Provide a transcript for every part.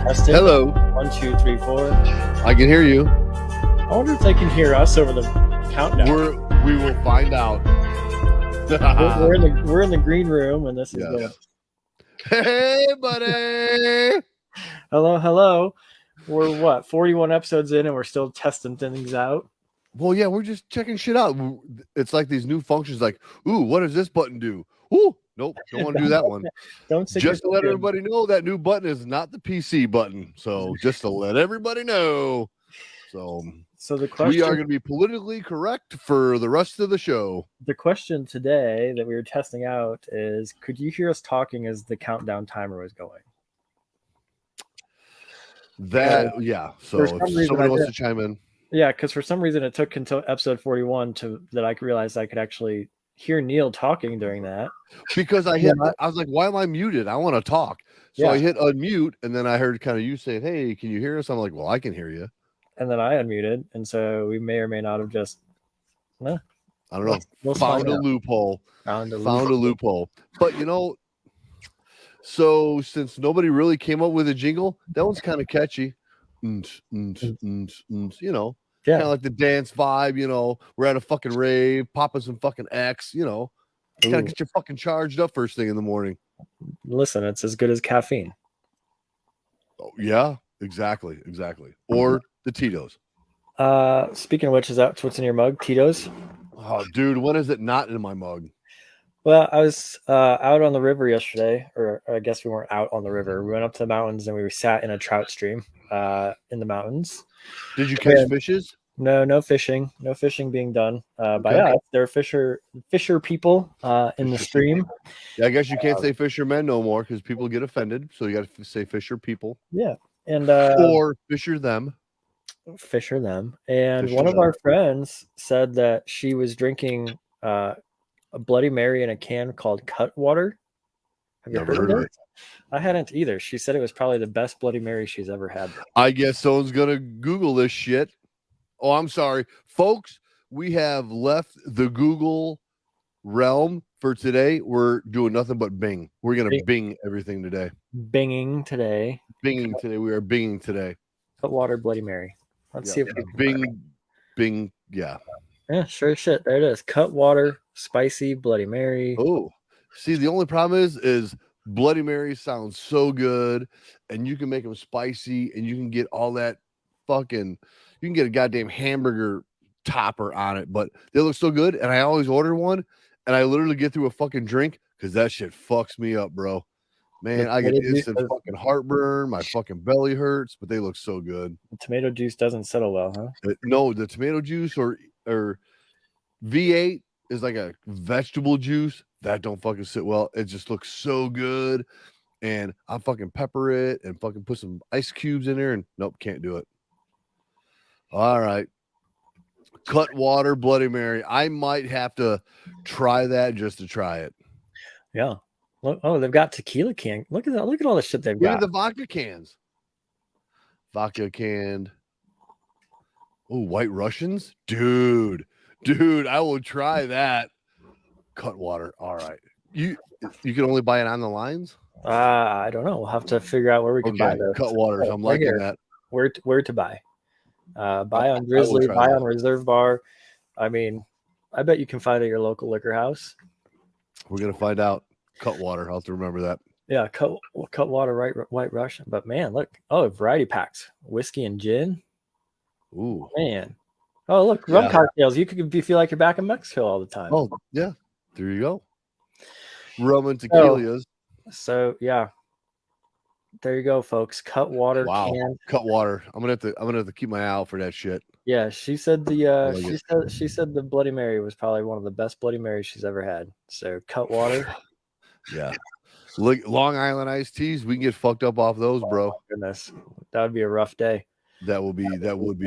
Testing. Hello. 1, 2, 3, 4. I can hear you. I wonder if they can hear us over the countdown. We will find out. we're in the green room, and this is going. Hey, buddy. Hello. We're 41 episodes in, and we're still testing things out. Well, yeah, we're just checking shit out. It's like these new functions, like, ooh, what does this button do? Ooh, nope, don't want to do that one. Just to let everybody know, that new button is not the PC button. So just to let everybody know. So the question, we are going to be politically correct for the rest of the show. The question today that we were testing out is, could you hear us talking as the countdown timer was going? Yeah. So if somebody wants to chime in. Yeah, because for some reason it took until episode 41 that I realized I could actually hear Neil talking during that. Because I was like, why am I muted? I want to talk. So I hit unmute, and then I heard kind of you saying, hey, can you hear us? I'm like, well, I can hear you. And then I unmuted, and so we may or may not have just I don't know. Found a loophole. Found a loophole. But so since nobody really came up with a jingle, that one's kind of catchy. Kind of like the dance vibe, we're at a fucking rave, popping some fucking X, kind of get you fucking charged up first thing in the morning. Listen, it's as good as caffeine. Oh, yeah, exactly. Or the Tito's. Speaking of which, is that what's in your mug? Tito's? Oh, dude, when is it not in my mug? Well, I was out on the river yesterday, or I guess we weren't out on the river. We went up to the mountains and we sat in a trout stream in the mountains. Did you catch fishes? No fishing. No fishing being done by us. There are fisher people in the stream. Yeah, I guess you can't say fishermen no more because people get offended. So you got to say fisher people. Yeah, and or fisher them. And one of our friends said that she was drinking a Bloody Mary in a can called Cutwater. Have you heard of it? I hadn't either. She said it was probably the best Bloody Mary she's ever had. I guess someone's gonna Google this shit. Oh, I'm sorry, folks. We have left the Google realm for today. We're doing nothing but Bing. We're gonna Bing everything today. Binging today. We are binging today. Cutwater Bloody Mary. Let's see if we can Bing. Yeah. Yeah, sure shit. There it is. Cutwater, spicy Bloody Mary. Oh, see, the only problem is Bloody Mary sounds so good, and you can make them spicy, and you can get all that you can get a goddamn hamburger topper on it, but they look so good. And I always order one, and I literally get through a fucking drink because that shit fucks me up, bro. Man, I get instant fucking heartburn. My fucking belly hurts, but they look so good. The tomato juice doesn't settle well, huh? No, the tomato juice or V8 is like a vegetable juice that don't fucking sit well. It just looks so good, and I fucking pepper it and fucking put some ice cubes in there, and nope, can't do it. All right, Cutwater Bloody Mary. I might have to try that just to try it. Yeah. Oh, they've got tequila can. Look at that. Look at all the shit they've got. Look at the vodka cans. Vodka canned. Oh, White Russians? Dude, I will try that. Cutwater. All right. You can only buy it on the lines? I don't know. We'll have to figure out where we can buy those. Cutwaters. I'm liking that. Where to buy? Buy on Grizzly, buy on Reserve Bar. I mean, I bet you can find it at your local liquor house. We're going to find out. Cutwater. I'll have to remember that. Yeah, Cutwater, White Russian. But man, look. Oh, variety packs. Whiskey and gin. Ooh. Man. Oh, look. Rum cocktails. You could feel like you're back in Mexico all the time. Oh, yeah. There you go. Rum and tequilas. So yeah. There you go, folks. Cutwater. Wow. Cutwater. I'm gonna have to keep my eye out for that shit. Yeah, she said she said the Bloody Mary was probably one of the best Bloody Marys she's ever had. So Cutwater. Yeah. Look, Long Island iced teas, we can get fucked up off those, bro. Oh, goodness. That would be a rough day. That would be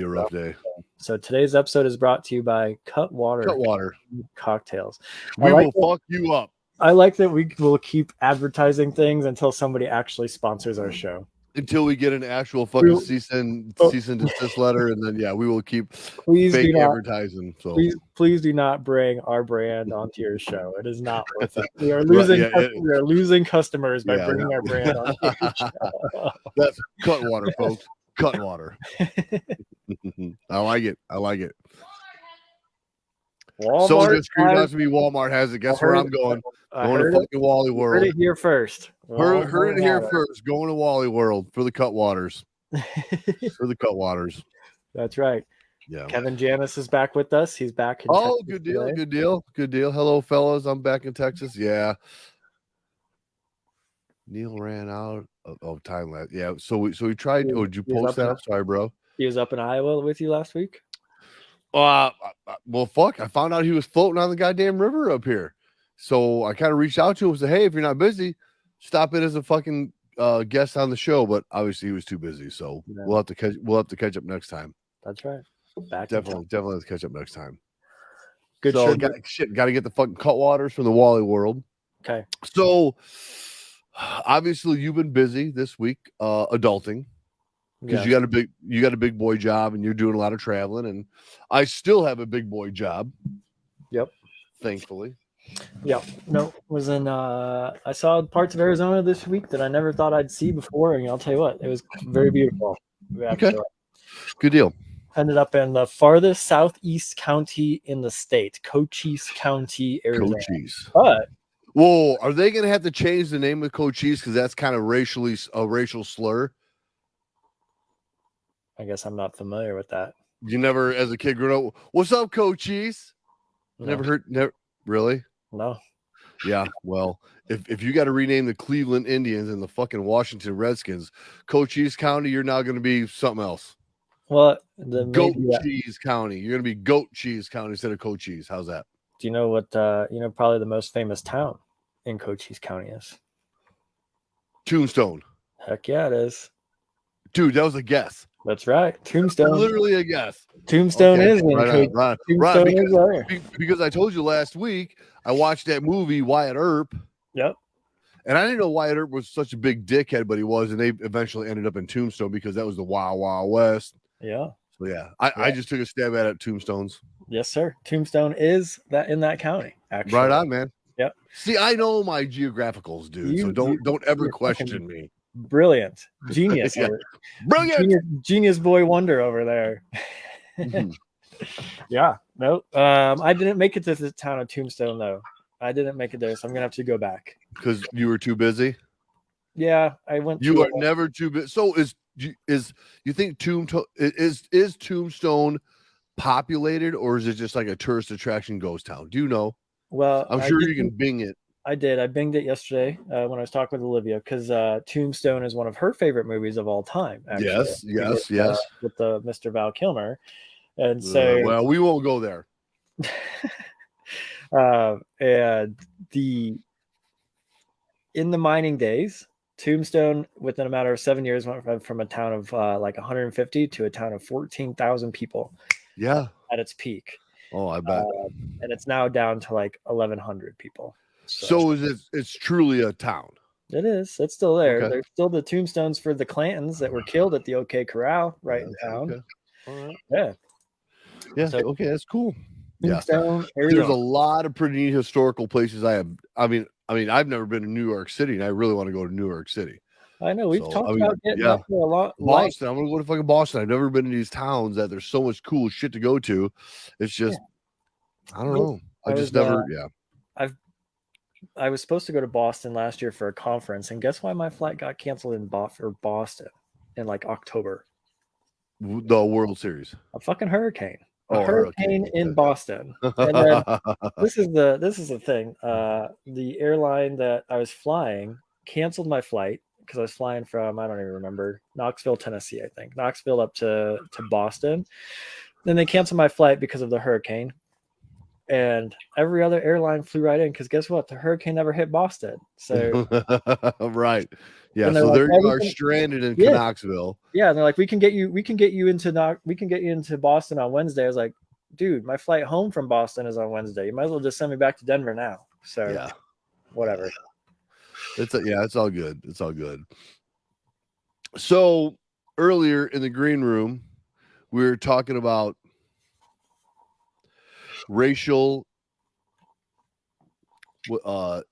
a rough day. So today's episode is brought to you by Cutwater cocktails. We will fuck you up. I like that we will keep advertising things until somebody actually sponsors our show. until we get an actual fucking We'll- cease and oh. desist letter, and then we will keep Please fake do not. advertising. So Please do not bring our brand onto your show. It is not worth it. We are losing. We are losing customers by bringing our brand onto your show. That's Cutwater, folks. Cutwater. I like it. Walmart. Someone just screamed out to me. Walmart has it. Guess where I'm going? Going to fucking Wally World. Heard it here first. Heard it here first. Going to Wally World for the Cutwaters. For the Cutwaters. That's right. Yeah. Kevin Janis is back with us. He's back. Oh, good deal. Today. Good deal. Hello, fellas. I'm back in Texas. Yeah. Neil ran out of time last. Yeah. So we tried. Did you post that? I'm sorry, bro. He was up in Iowa with you last week. Well, fuck. I found out he was floating on the goddamn river up here. So I kind of reached out to him and said, hey, if you're not busy, stop it as a fucking guest on the show. But obviously he was too busy. So we'll have to catch up next time. That's right. Definitely have to catch up next time. Good. So got to get the fucking Cutwaters from the Wally World. Okay. So obviously you've been busy this week, adulting. Because you got a big boy job and you're doing a lot of traveling, and I still have a big boy job. Yep. Thankfully. Yep. No, was in I saw parts of Arizona this week that I never thought I'd see before, and I'll tell you what, it was very beautiful. Okay. Good deal. Ended up in the farthest southeast county in the state, Cochise County, Arizona. Cochise. But whoa, are they gonna have to change the name of Cochise because that's kind of a racial slur? I guess I'm not familiar with that. You never, as a kid growing up, what's up, Cochise? No. Never really? No. Yeah, well, if you got to rename the Cleveland Indians and the fucking Washington Redskins, Cochise County, you're now going to be something else. Well, Goat Cheese County. You're going to be Goat Cheese County instead of Cochise. How's that? Do you know what probably the most famous town in Cochise County is? Tombstone. Heck yeah, it is. Dude, that was a guess. That's right. Tombstone. Literally a guess. Tombstone is in right, because I told you last week I watched that movie Wyatt Earp. Yep. And I didn't know Wyatt Earp was such a big dickhead, but he was, and they eventually ended up in Tombstone because that was the Wild Wild West. Yeah. So yeah, I just took a stab at it. Tombstones. Yes, sir. Tombstone is that in that county. Actually. Right on, man. Yep. See, I know my geographicals, dude. So don't ever question me. Brilliant. Genius. Yeah. Brilliant. Genius boy wonder over there. Mm-hmm. Yeah. No. I didn't make it to the town of Tombstone though. I didn't make it there, so I'm gonna have to go back. Because you were too busy? Yeah, I went. You are never too busy. So you think is Tombstone populated, or is it just like a tourist attraction ghost town? Do you know? Well, I'm sure you can Bing it. I did. I binged it yesterday when I was talking with Olivia because Tombstone is one of her favorite movies of all time. Actually. Yes. With the Mr. Val Kilmer, and so well, we won't go there. And in the mining days, Tombstone, within a matter of 7 years, went from a town of like 150 to a town of 14,000 people. Yeah, at its peak. Oh, I bet. And it's now down to like 1,100 people. So it's truly a town. It is. It's still there. Okay. There's still the tombstones for the Clantons that were killed at the OK Corral in town. Okay. All right. Yeah. Yeah. So, okay, that's cool. Tombstone, There's a lot of pretty neat historical places. I mean, I've never been to New York City, and I really want to go to New York City. I know we've talked about getting up there a lot. Boston. I'm gonna go to fucking Boston. I've never been to these towns that there's so much cool shit to go to. It's just, I don't know. I was supposed to go to Boston last year for a conference, and guess why my flight got canceled in Boston in like October? The World Series. A fucking hurricane. A hurricane in Boston. And then this is the thing. The airline that I was flying canceled my flight because I was flying from, I don't even remember, Knoxville, Tennessee, I think. Knoxville up to Boston. Then they canceled my flight because of the hurricane. And every other airline flew right in because guess what? The hurricane never hit Boston. So right. Yeah. So like, there you are stranded in Knoxville. Yeah. And they're like, we can get you into Boston on Wednesday. I was like, dude, my flight home from Boston is on Wednesday. You might as well just send me back to Denver now. So yeah, whatever. It's all good. It's all good. So earlier in the green room, we were talking about racial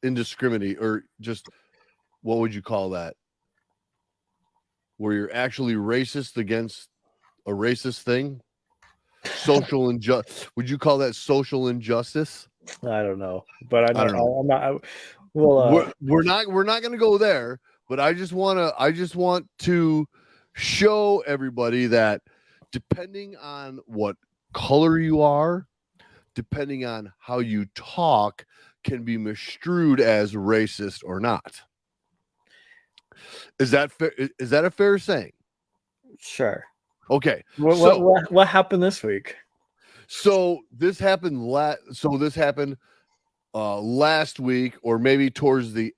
indiscriminate, or just what would you call that? Where you're actually racist against a racist thing? Social injustice. Would you call that social injustice? I don't know, but I I know don't know. I'm not. Well, We're not going to go there, but I just want to show everybody that depending on what color you are, depending on how you talk, can be misconstrued as racist or not. Is that fair? Is that a fair saying? sure. Okay. What happened this week? So this happened last week, or maybe towards the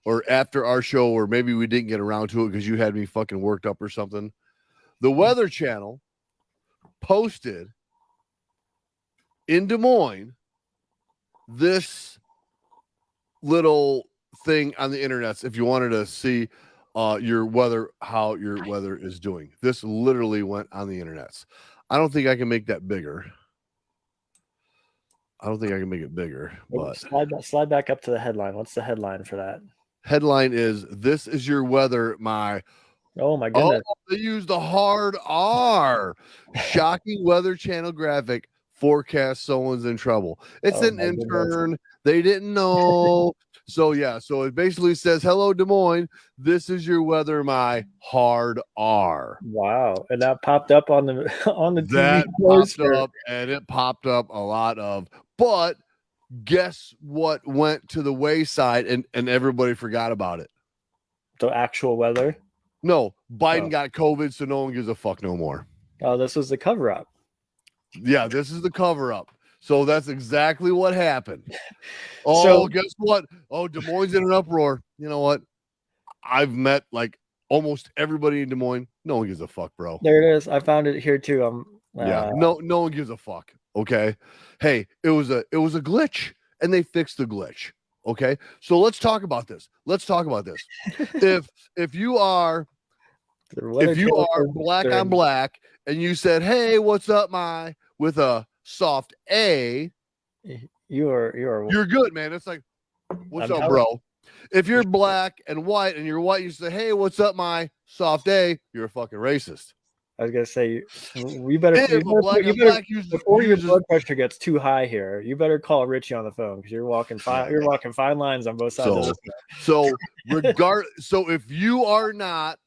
or after our show, or maybe we didn't get around to it because you had me fucking worked up or something. The Weather Channel posted in Des Moines this little thing on the internet if you wanted to see how your weather is doing. This literally went on the internet. I don't think I can make that bigger. I don't think I can make it bigger, but Slide back up to the headline. What's the headline for that? headline is "This is your weather, my." Oh my goodness! They used the hard R. Shocking Weather Channel graphic forecast someone's in trouble. It's an intern. Goodness. They didn't know. So it basically says, "Hello, Des Moines. This is your weather, my hard R." Wow, and that popped up on the that TV popped up, and it popped up a lot of. But guess what went to the wayside, and everybody forgot about it? The actual weather. No, Biden got COVID, so no one gives a fuck no more. Oh, this was the cover up. Yeah, this is the cover up. So that's exactly what happened. Oh, guess what? Oh, Des Moines in an uproar. You know what? I've met like almost everybody in Des Moines. No one gives a fuck, bro. There it is. I found it here too. Yeah, no one gives a fuck. Okay. Hey, it was a glitch, and they fixed the glitch. Okay. So let's talk about this. if you are black on black and you said, "Hey, what's up, my," with a soft A, you're good, man. It's like, "What's up, bro?" If you're black and white and you're white, you say, "Hey, what's up, my," soft A, you're a fucking racist. I was gonna say, you better before your blood pressure gets too high here, you better call Richie on the phone because you're walking fine lines on both sides. So if you are not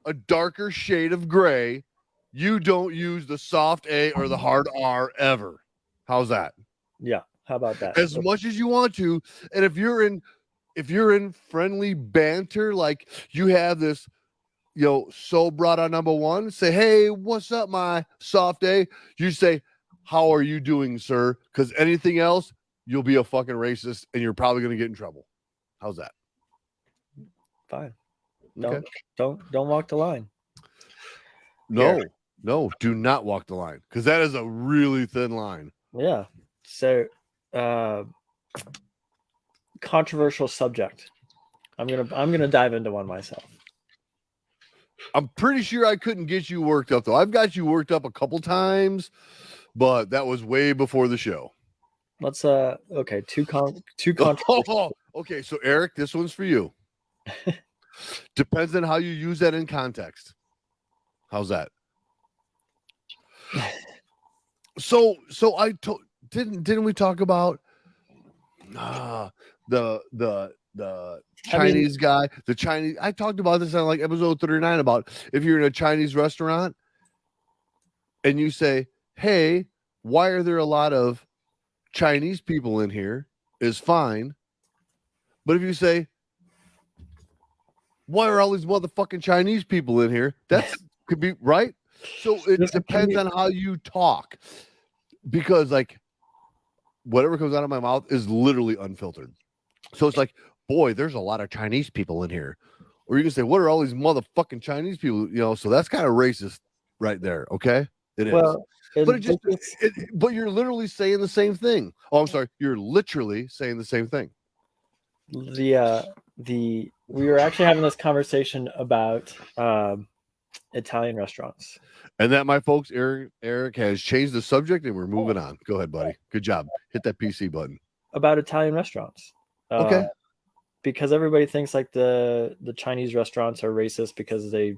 a darker shade of gray, you don't use the soft A or the hard R ever. How's that? Yeah, how about that? As much as you want to, and if you're in friendly banter, like you have this, so brought on number one, say, "Hey, what's up, my soft A?" You say, "How are you doing, sir?" Because anything else, you'll be a fucking racist and you're probably going to get in trouble. How's that? Fine. Don't walk the line. No, do not walk the line, because that is a really thin line. Yeah. So, controversial subject. I'm gonna dive into one myself. I'm pretty sure I couldn't get you worked up though. I've got you worked up a couple times, but that was way before the show. Let's okay, two controversial. Okay, so Eric, this one's for you. Depends on how you use that in context. How's that? So I didn't we talk about the Chinese guy, the Chinese. I talked about this on like episode 39 about if you're in a Chinese restaurant and you say, "Hey, why are there a lot of Chinese people in here?" is fine. But if you say, "Why are all these motherfucking Chinese people in here?" that could be right. So it depends on how you talk, because like whatever comes out of my mouth is literally unfiltered. So it's like, "Boy, there's a lot of Chinese people in here." Or you can say, "What are all these motherfucking Chinese people?" So that's kind of racist right there. Okay. It is. But you're literally saying the same thing. Oh, I'm sorry. You're literally saying the same thing. The we were actually having this conversation about Italian restaurants. And that, my folks, Eric has changed the subject, and we're moving on. Go ahead, buddy. Good job. Hit that PC button. About Italian restaurants. Okay. Because everybody thinks like the Chinese restaurants are racist because they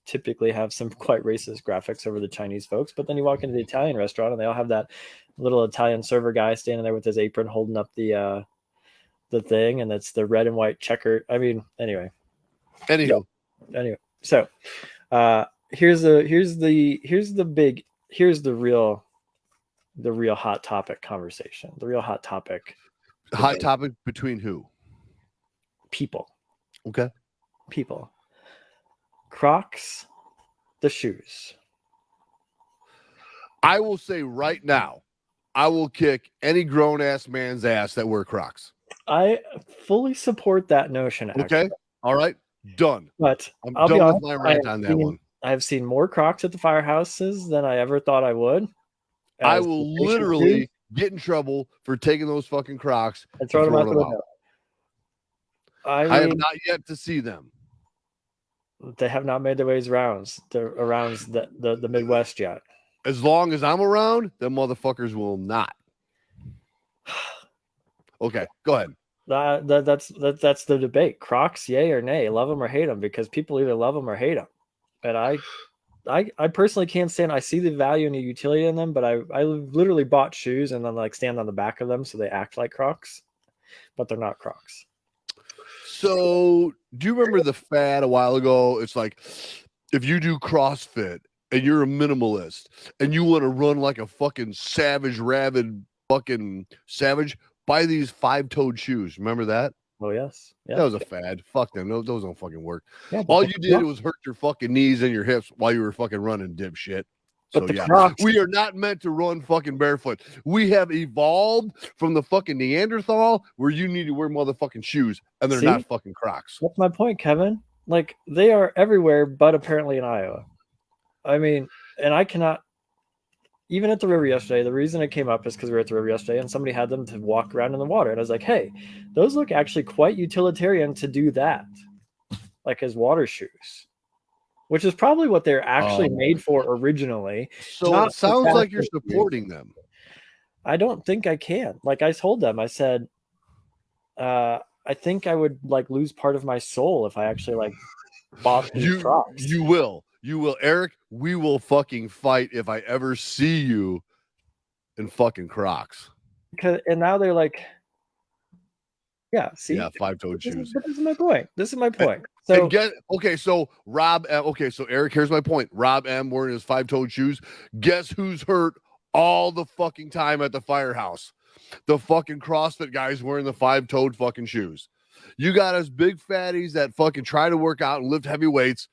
typically have some quite racist graphics over the Chinese folks. But then you walk into the Italian restaurant and they all have that little Italian server guy standing there with his apron holding up the thing, and it's the red and white checkered. I mean, anyway. Anywho. Yeah. Anyway, so here's the real hot topic conversation. The real hot topic. Hot topic between who? People. Okay. People. Crocs, the shoes. I will say right now, I will kick any grown ass man's ass that wear Crocs. I fully support that notion. Actually. Okay. All right. Done. But I'm I'll done be honest, with my rant on that one. I've seen more Crocs at the firehouses than I ever thought I would. I will literally get in trouble for taking those fucking Crocs and throwing them out the window. I have not yet to see them. They have not made their ways around the Midwest yet. As long as I'm around, them motherfuckers will not. Okay, go ahead. That's the debate. Crocs, yay or nay, love them or hate them, because people either love them or hate them. And I personally can't stand. I see the value and the utility in them, but I literally bought shoes and then like stand on the back of them so they act like Crocs, but they're not Crocs. So, do you remember the fad a while ago? It's like if you do CrossFit and you're a minimalist and you want to run like a fucking savage, rabid fucking savage, buy these 5-toed shoes. Remember that? Oh, yes. Yeah. That was a fad. Fuck them. Those don't fucking work. Yeah, all you did was hurt your fucking knees and your hips while you were fucking running, dipshit. But so, Crocs, we are not meant to run fucking barefoot. We have evolved from the fucking Neanderthal where you need to wear motherfucking shoes, and they're not fucking Crocs. That's my point, Kevin. Like, they are everywhere, but apparently in Iowa. I mean, and I cannot, even at the river yesterday, the reason it came up is because we were at the river yesterday and somebody had them to walk around in the water. And I was like, hey, those look actually quite utilitarian to do that, like as water shoes. Which is probably what they're actually made for originally. So it sounds like you're supporting them. I don't think I can. Like I told them, I said, I think I would like lose part of my soul if I actually like bought these Crocs. You will, Eric. We will fucking fight if I ever see you in fucking Crocs. And now they're like, yeah, see, 5-toed shoes. This is my point. So so Rob, so Eric, here's my point. Rob M wearing his 5-toed shoes. Guess who's hurt all the fucking time at the firehouse? The fucking CrossFit guys wearing the 5-toed fucking shoes. You got us big fatties that fucking try to work out and lift heavy weights.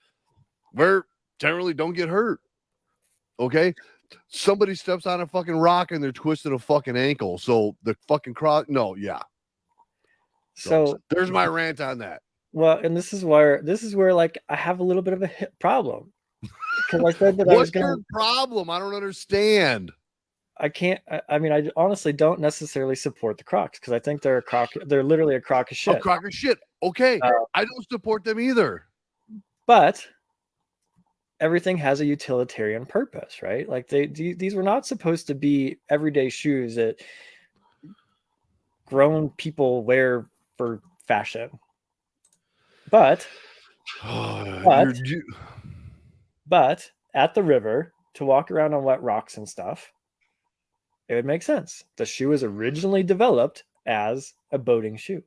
Where generally don't get hurt. Okay. Somebody steps on a fucking rock and they're twisting a fucking ankle. So the fucking So there's my rant on that. Well, and this is where like I have a little bit of a hip problem. Because I said that What's your problem? I don't understand. I can't. I mean, I honestly don't necessarily support the Crocs because I think they're a crock. They're literally a crock of shit. A crock of shit. Okay, I don't support them either. But everything has a utilitarian purpose, right? Like these were not supposed to be everyday shoes that grown people wear for fashion. But at the river to walk around on wet rocks and stuff, it would make sense. The shoe was originally developed as a boating shoe.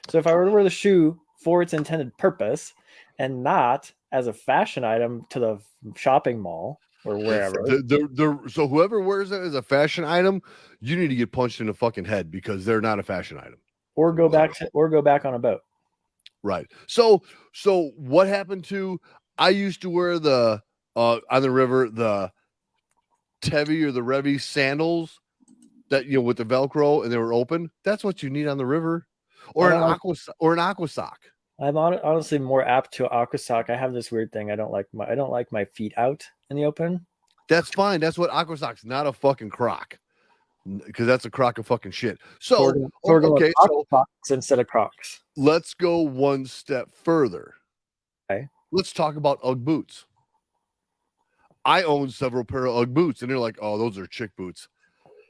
So if I were to wear the shoe for its intended purpose and not as a fashion item to the shopping mall or wherever. So whoever wears it as a fashion item, you need to get punched in the fucking head because they're not a fashion item. Or go back on a boat. Right. So what happened to? I used to wear the on the river the Tevi or the Revy sandals that with the Velcro and they were open. That's what you need on the river, or an aqua sock. I'm honestly more apt to aqua sock. I have this weird thing. I don't like my feet out in the open. That's fine. That's what aqua sock's not a fucking croc. because that's a crock of fucking shit. So, we're going okay, so Crocs instead of Crocs. let's go one step further. Okay. Let's talk about Ugg boots. I own several pair of Ugg boots, and they're like, oh, those are chick boots.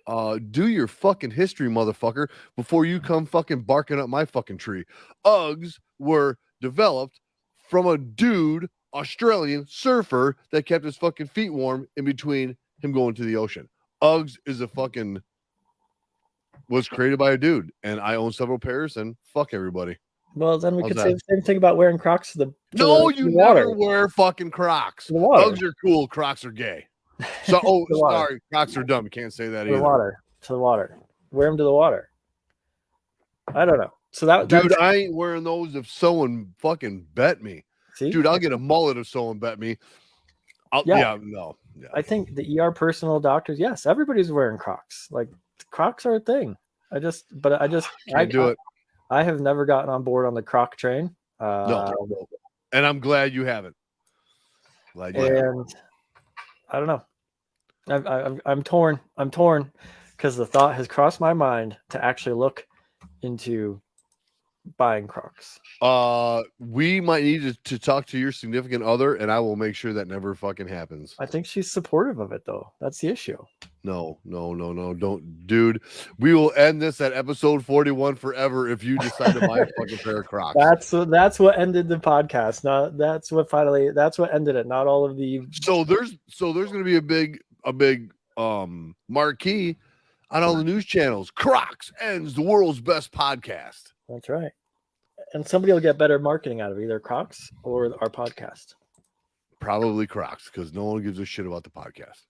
Do your fucking history, motherfucker, before you come fucking barking up my fucking tree. Uggs were developed from a dude, Australian surfer, that kept his fucking feet warm in between him going to the ocean. Uggs was created by a dude, and I own several pairs, and fuck everybody. Well, then we How's could that? say the same thing about wearing Crocs to the You water. never wear fucking Crocs. To the water. Uggs are cool. Crocs are gay. So, sorry, Crocs are dumb. You can't say that either. To the water. Wear them to the water. I don't know. So dude, I ain't wearing those if someone fucking bet me. See? Dude, I'll get a mullet if someone bet me. No. I think the ER personal doctors, yes, everybody's wearing Crocs. Like Crocs are a thing. I can't do it. I have never gotten on board on the Croc train. No. And I'm glad you haven't. I don't know. I'm torn. I'm torn because the thought has crossed my mind to actually look into buying Crocs. We might need to talk to your significant other, and I will make sure that never fucking happens. I think she's supportive of it, though. That's the issue. No. Don't, dude. We will end this at episode 41 forever if you decide to buy a fucking pair of Crocs. That's what ended the podcast. That's what ended it. Not all of the. So there's going to be a big marquee on all the news channels. Crocs ends the world's best podcast. That's right. And somebody will get better marketing out of either Crocs or our podcast. Probably Crocs, because no one gives a shit about the podcast.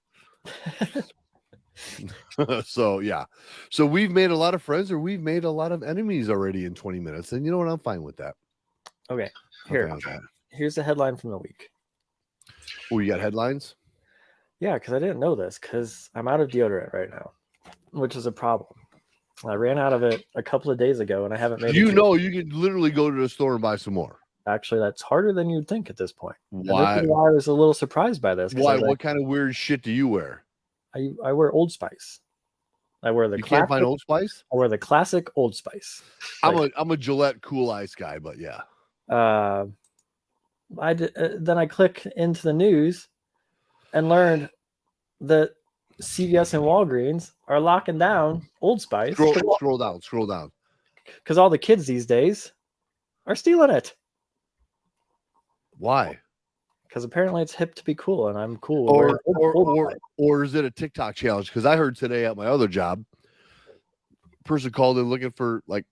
So yeah. So we've made a lot of friends, or we've made a lot of enemies already in 20 minutes. And you know what? I'm fine with that. Okay. Here's the headline from the week. Oh, you got headlines? Yeah, because I didn't know this, because I'm out of deodorant right now, which is a problem. I ran out of it a couple of days ago, and I haven't made. You can literally go to the store and buy some more. Actually, that's harder than you'd think at this point. Why? I was a little surprised by this. Why? What kind of weird shit do you wear? I wear Old Spice. I wear the. You can't find Old Spice. I wear the classic Old Spice. I'm a Gillette Cool Ice guy, but yeah. Then I click into the news and learned that CVS and Walgreens are locking down Old Spice. Scroll down. Because all the kids these days are stealing it. Why? Because apparently it's hip to be cool, and I'm cool. Or is it a TikTok challenge? Because I heard today at my other job, person called in looking for like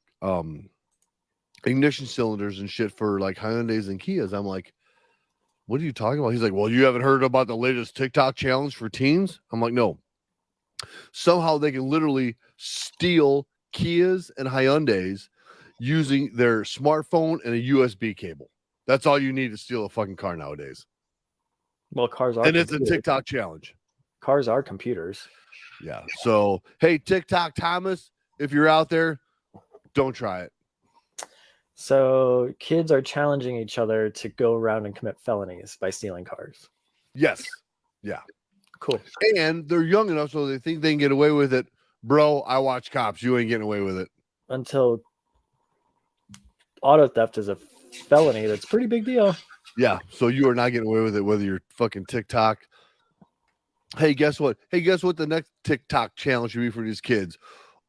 ignition cylinders and shit for like Hyundais and Kias. I'm like, what are you talking about? He's like, well, you haven't heard about the latest TikTok challenge for teens? I'm like, no. Somehow they can literally steal Kias and Hyundais using their smartphone and a USB cable. That's all you need to steal a fucking car nowadays. Well, cars are. And it's a TikTok challenge. Cars are computers. Yeah. So, hey, TikTok Thomas, if you're out there, don't try it. So kids are challenging each other to go around and commit felonies by stealing cars. Yes. Yeah. Cool. And they're young enough so they think they can get away with it. Bro, I watch Cops. You ain't getting away with it. Until auto theft is a felony. That's a pretty big deal. Yeah. So you are not getting away with it, whether you're fucking TikTok. Hey, guess what? The next TikTok challenge should be for these kids?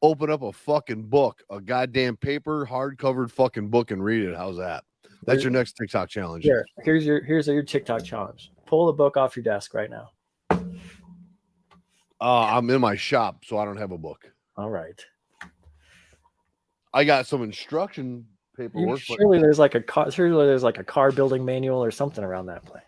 Open up a fucking book, a goddamn paper, hard-covered fucking book, and read it. How's that? That's your next TikTok challenge. Here's your TikTok challenge. Pull the book off your desk right now. I'm in my shop, so I don't have a book. All right. I got some instruction paperwork. Surely there's like a car building manual or something around that place.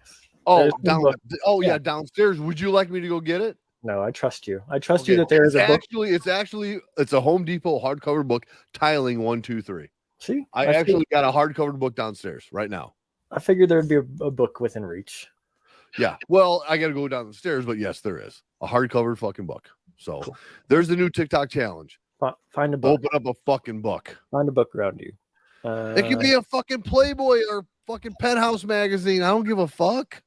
Yeah, downstairs. Would you like me to go get it? No, I trust you. I trust you that there is a book. It's a Home Depot hardcover book, tiling 1, 2, 3. See, I actually got a hardcover book downstairs right now. I figured there'd be a book within reach. Yeah. Well, I got to go down the stairs, but yes, there is a hardcover fucking book. So cool. There's the new TikTok challenge. Find a book. Open up a fucking book. Find a book around you. It could be a fucking Playboy or fucking Penthouse magazine. I don't give a fuck.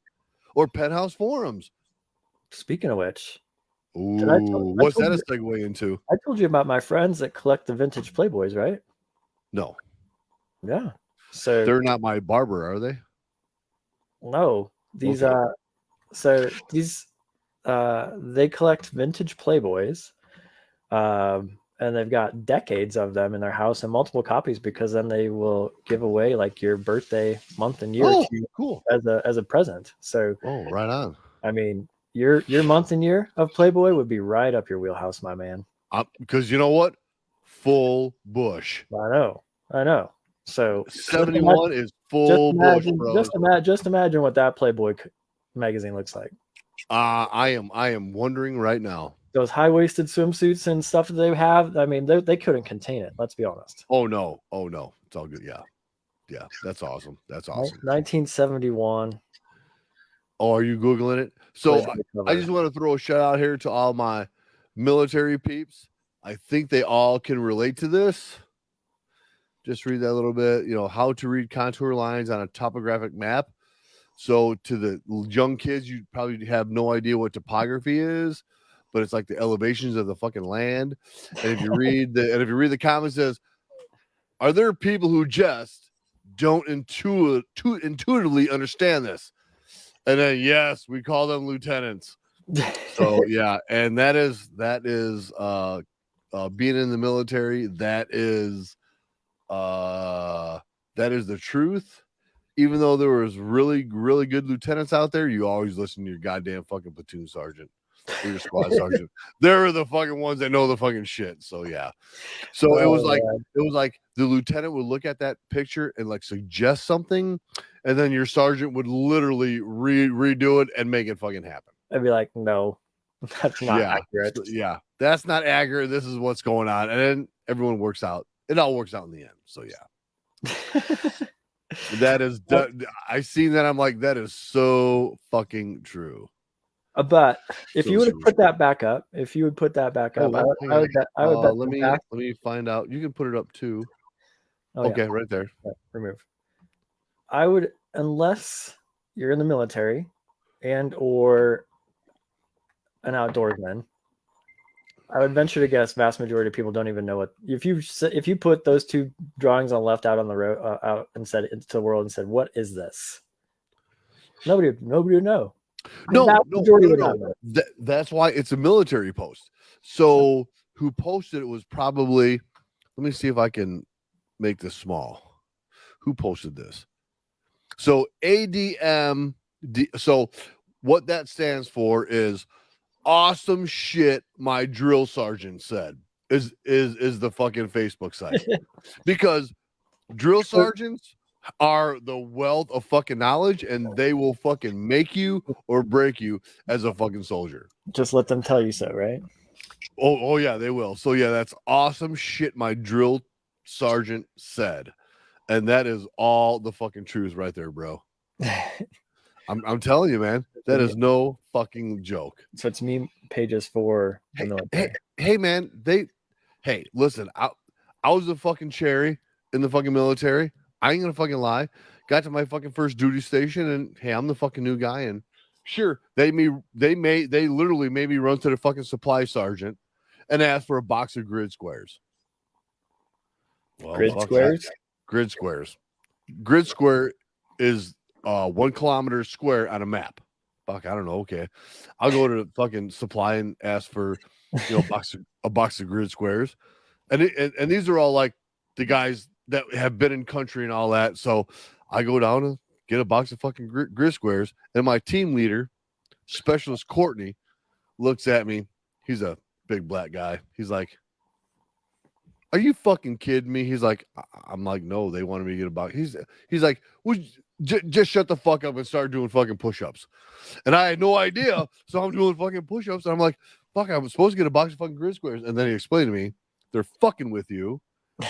Or Penthouse forums. Speaking of which, Ooh, what's that a segue into? I told you about my friends that collect the vintage Playboys, right? No. Yeah. So they're not my barber, are they? no, these Okay. they collect vintage Playboys, and they've got decades of them in their house and multiple copies because then they will give away like your birthday month and year Oh, to you cool. as a present. So, Oh, right on. I mean, your month and year of Playboy would be right up your wheelhouse, my man. Because you know what? Full bush. I know. So 71 is full bush, bro. just imagine what that Playboy magazine looks like. I am wondering right now. Those high-waisted swimsuits and stuff that they have, I mean, they couldn't contain it. Let's be honest. Oh no, it's all good. Yeah, that's awesome. 1971. Oh, are you googling it? So I just want to throw a shout out here to all my military peeps. I think they all can relate to this. Just read that a little bit. How to read contour lines on a topographic map. So to the young kids, you probably have no idea what topography is, but it's like the elevations of the fucking land. And if you read the comments, it says, are there people who just don't intuitively understand this? And then yes, we call them lieutenants. So yeah, and that is being in the military. That is the truth. Even though there was really, really good lieutenants out there, you always listen to your goddamn fucking platoon sergeant or your squad sergeant. They're the fucking ones that know the fucking shit. So yeah. So it was like the lieutenant would look at that picture and like suggest something, and then your sergeant would literally redo it and make it fucking happen. I'd be like, no, that's not accurate. Yeah, that's not accurate. This is what's going on, and then everyone works out. It all works out in the end. So yeah. That is, I seen that. I'm like, that is so fucking true. But if you would have put that back up, I would bet. Let me find out. You can put it up too. Oh, okay, yeah. Right there. Yeah, remove. I would, unless you're in the military and or an outdoorsman, I would venture to guess vast majority of people don't even know what. If you put those two drawings on left out on the road out and said into the world and said, "What is this?" Nobody would know. No. That's why it's a military post. So who posted it was probably. Let me see if I can make this small. Who posted this? So ADM. So what that stands for is awesome shit. My drill sergeant said is the fucking Facebook site because drill sergeants are the wealth of fucking knowledge, and they will fucking make you or break you as a fucking soldier. Just let them tell you so, right? Oh yeah, they will. So yeah, that's awesome shit. My drill sergeant said, and that is all the fucking truth right there, bro. I'm telling you, man, that is no fucking joke. So it's meme pages for the military. Hey, man, listen, I was a fucking cherry in the fucking military. I ain't gonna fucking lie. Got to my fucking first duty station, and hey, I'm the fucking new guy. And sure, they literally made me run to the fucking supply sergeant and ask for a box of grid squares. Well, grid squares. Grid square is 1 kilometer square on a map. Fuck, I don't know. Okay, I'll go to the fucking supply and ask for a box of grid squares, and these are all like the guys that have been in country and all that. So I go down and get a box of fucking grid squares, and my team leader, Specialist Courtney, looks at me. He's a big black guy. He's like, "Are you fucking kidding me?" He's like, "I'm like, no, they wanted me to get a box." He's like, "Well, just shut the fuck up and start doing fucking push-ups." And I had no idea, so I'm doing fucking push-ups, and I'm like, "Fuck, I was supposed to get a box of fucking grid squares." And then he explained to me, "They're fucking with you.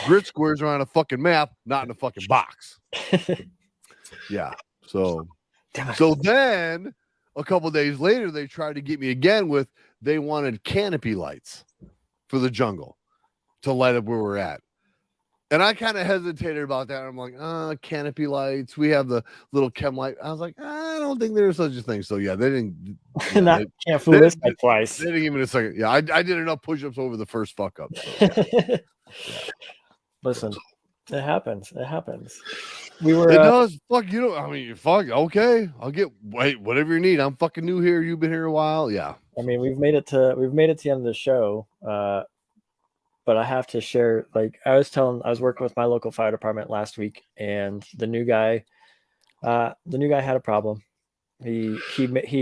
Grid squares are on a fucking map, not in a fucking box." Yeah. So then a couple days later, they tried to get me again with they wanted canopy lights for the jungle to light up where we're at. And I kind of hesitated about that. I'm like, canopy lights. We have the little chem light. I was like, I don't think there's such a thing. So yeah, they didn't. Yeah, Can't fool this guy twice. They didn't give me a second. Yeah, I did enough push-ups over the first fuck up. So, yeah. Listen, it happens. It happens. We were. It does. Fuck you. Know, I mean, fuck. Okay, I'll get. Wait, whatever you need. I'm fucking new here. You've been here a while. Yeah. I mean, we've made it to the end of the show. But I have to share. Like I was working with my local fire department last week, and the new guy had a problem. He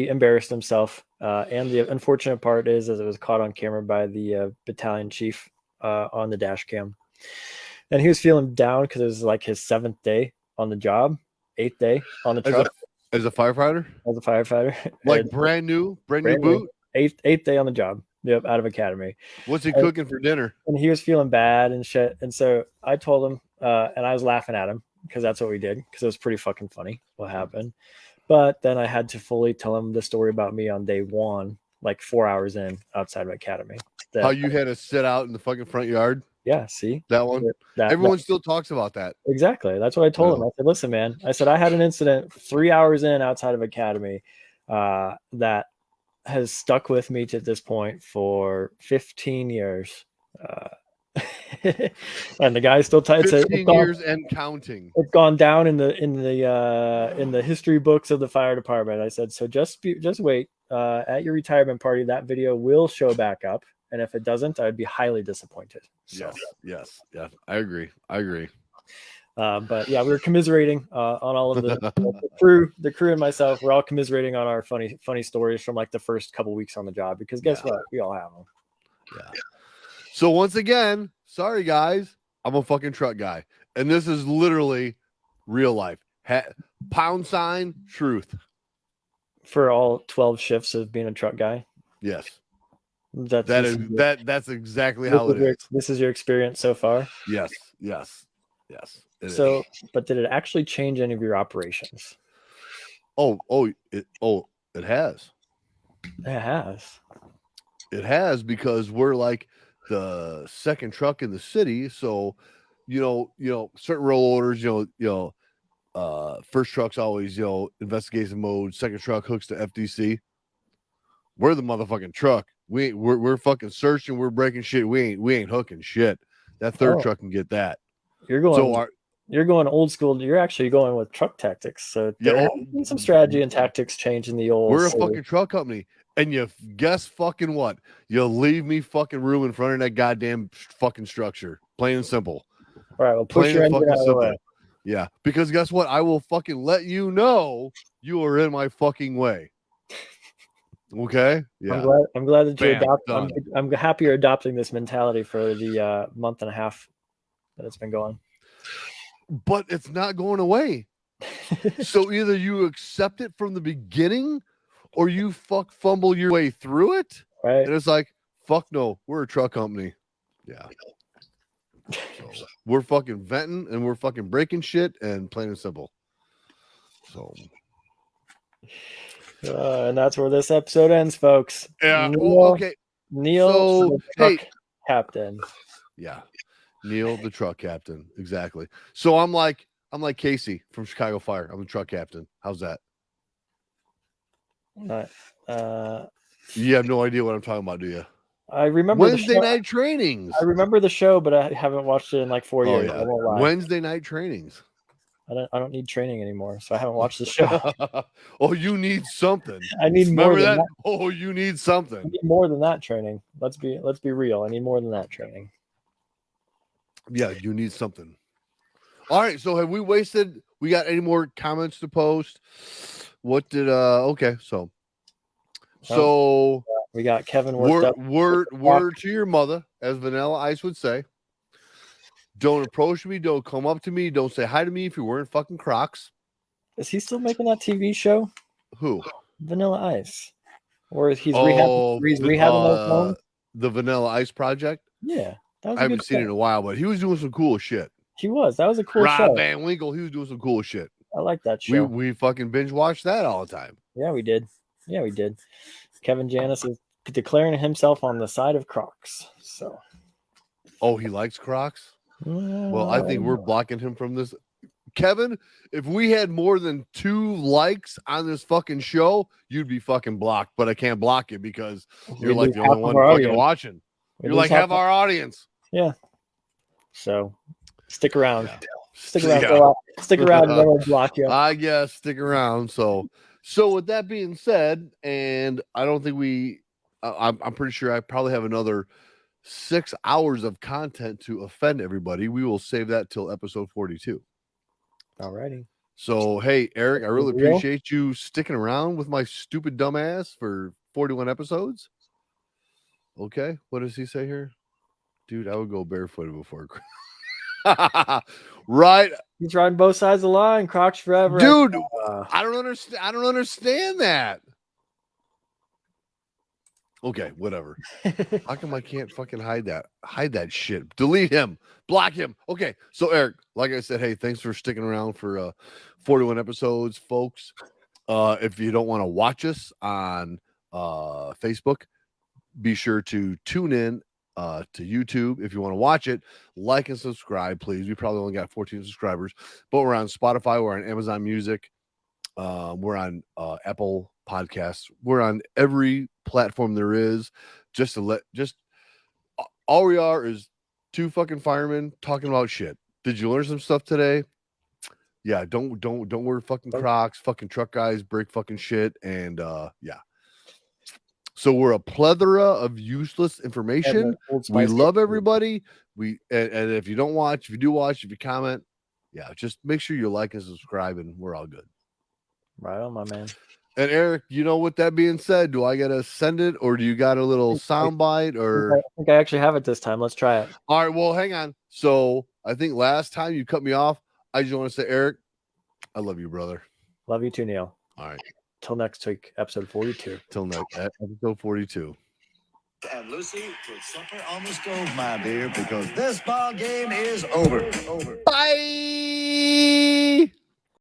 embarrassed himself, and the unfortunate part is it was caught on camera by the battalion chief on the dash cam, and he was feeling down because it was like his 7th day on the job, 8th day on the truck as a firefighter. Like and brand new boot. 8th day on the job. Yep, out of academy. What's he cooking for dinner? And he was feeling bad and shit. And so I told him, and I was laughing at him because that's what we did, because it was pretty fucking funny what happened. But then I had to fully tell him the story about me on day 1, like 4 hours in outside of academy. How you had to sit out in the fucking front yard? Yeah, see? That one? Everyone still talks about that. Exactly. That's what I told him. I said, listen, man. I said, I had an incident 3 hours in outside of academy that has stuck with me to this point for 15 years. And the guy still 15 years and counting. It's gone down in the history books of the fire department. I said, so just wait. At your retirement party, that video will show back up. And if it doesn't, I'd be highly disappointed. So. Yes. I agree. But yeah, we were commiserating on all of the crew and myself. We're all commiserating on our funny stories from like the first couple weeks on the job, because guess what? We all have them. Yeah. So once again, sorry guys, I'm a fucking truck guy, and this is literally real life. # truth. For all 12 shifts of being a truck guy. Yes. That's exactly how it is. This is your experience so far? Yes. So, but did it actually change any of your operations? It has. It has, because we're like the second truck in the city. So, certain roll orders, first truck's always, investigation mode. Second truck hooks to FDC. We're the motherfucking truck. We're fucking searching. We're breaking shit. We ain't hooking shit. That third truck can get that. You're going old school. You're actually going with truck tactics. So there been some strategy and tactics change in the old. We're a fucking truck company, and you guess fucking what? You leave me fucking room in front of that goddamn fucking structure. Plain and simple. All right, well, push your engine out of the way. Yeah, because guess what? I will fucking let you know you are in my fucking way. Okay. Yeah. I'm glad that you adopt. I'm happy you're adopting this mentality for the month and a half that it's been going. But it's not going away. So either you accept it from the beginning, or you fumble your way through it. Right. And it's like, fuck no, we're a truck company. Yeah. So we're fucking venting and we're fucking breaking shit, and plain and simple. So. And that's where this episode ends, folks. Yeah. Neil, truck captain. Yeah. Neil, the truck captain. Exactly. So I'm like Casey from Chicago Fire. I'm the truck captain. How's that? You have no idea what I'm talking about, do you? I remember Wednesday night trainings. I remember the show, but I haven't watched it in like 4 years. Yeah. Wednesday night trainings. I don't need training anymore, so I haven't watched the show. Oh, you need something. I need more than that. Oh, you need something. I need more than that training. Let's be real. I need more than that training. Yeah, you need something. All right, so have we wasted? We got any more comments to post? What did okay, so we got Kevin word to your mother, as Vanilla Ice would say. Don't approach me, don't come up to me, don't say hi to me if you're wearing fucking Crocs. Is he still making that TV show? Who? Vanilla Ice. Or he's rehabbing those phones? The Vanilla Ice Project? Yeah. I haven't seen it in a while, but he was doing some cool shit. He was. That was a cool show. Rob Van Winkle, he was doing some cool shit. I like that show. We fucking binge watched that all the time. Yeah, we did. Kevin Janis is declaring himself on the side of Crocs. So. Oh, he likes Crocs? Well, I think we're blocking him from this. Kevin, if we had more than 2 likes on this fucking show, you'd be fucking blocked. But I can't block you because you're like the only one fucking watching. You're like half our audience. Yeah. So stick around. Yeah. Stick around. Yeah. Stick around and then we'll block you. I guess stick around. So with that being said, and I don't think I'm pretty sure I probably have another 6 hours of content to offend everybody. We will save that till episode 42. Alrighty. So, hey, Eric, I really appreciate you sticking around with my stupid dumbass for 41 episodes. Okay. What does he say here? Dude, I would go barefooted before. Right. He's riding both sides of the line. Crocs forever. Dude, I don't understand. I don't understand that. Okay, whatever. How come I can't fucking hide that? Hide that shit. Delete him. Block him. Okay, so Eric, like I said, hey, thanks for sticking around for 41 episodes, folks. If you don't want to watch us on Facebook, be sure to tune in to YouTube. If you want to watch it, like and subscribe, please. We probably only got 14 subscribers, but we're on Spotify, we're on Amazon Music, we're on Apple Podcasts, we're on every platform there is. All we are is 2 fucking firemen talking about shit. Did you learn some stuff today? Yeah, don't wear fucking Crocs. Fucking truck guys break fucking shit, and yeah. So we're a plethora of useless information. We love everybody. And if you don't watch, if you do watch, if you comment, yeah, just make sure you like and subscribe, and we're all good. Right on, my man. And Eric, with that being said, do I gotta send it, or do you got a little soundbite? Or I think I actually have it this time. Let's try it. All right. Well, hang on. So I think last time you cut me off, I just want to say, Eric, I love you, brother. Love you too, Neil. All right. Till next week, episode 42. Till next episode 42. And Lucy, put supper on the stove, my dear, because this ball game is over. Bye.